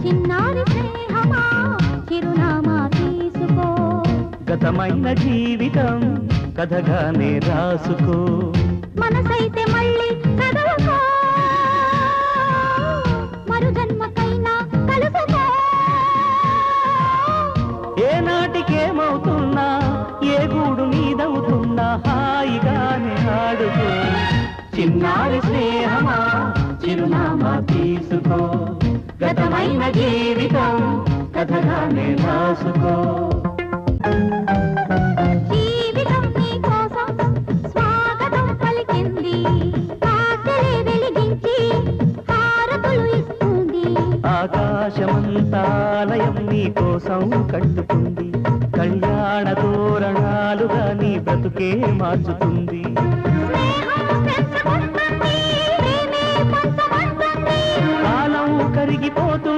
చిన్నారి స్నేహమా చిరునామా తీసుకో గతమైన జీవితం కథగానే రాసుకో మనసైతే మళ్ళీ కదలకో మరు జన్మకైనా కలుసుకో ఏ నాటికేమవుతున్నా ఏ గూడు నీదవుతున్నా హాయిగానే ఆడుకో చిన్నారి స్నేహమా చిరునామా తీసుకో గతమైన జీవితం కథగానే రాసుకో జీవితం నీ కోసం స్వాగతం పలికింది ఆశలే వెలిగించి హారతులు ఇస్తుంది ఆకాశమంతాలయం నీ కోసం కట్టుకుంది కళ్యాణ తోరణాలుగా నీ బ్రతుకే మార్చుతుంది స్నేహం పెంచుకుంటుంది ప్రేమే పంచమంటుంది కాలం కరిగిపోతుంది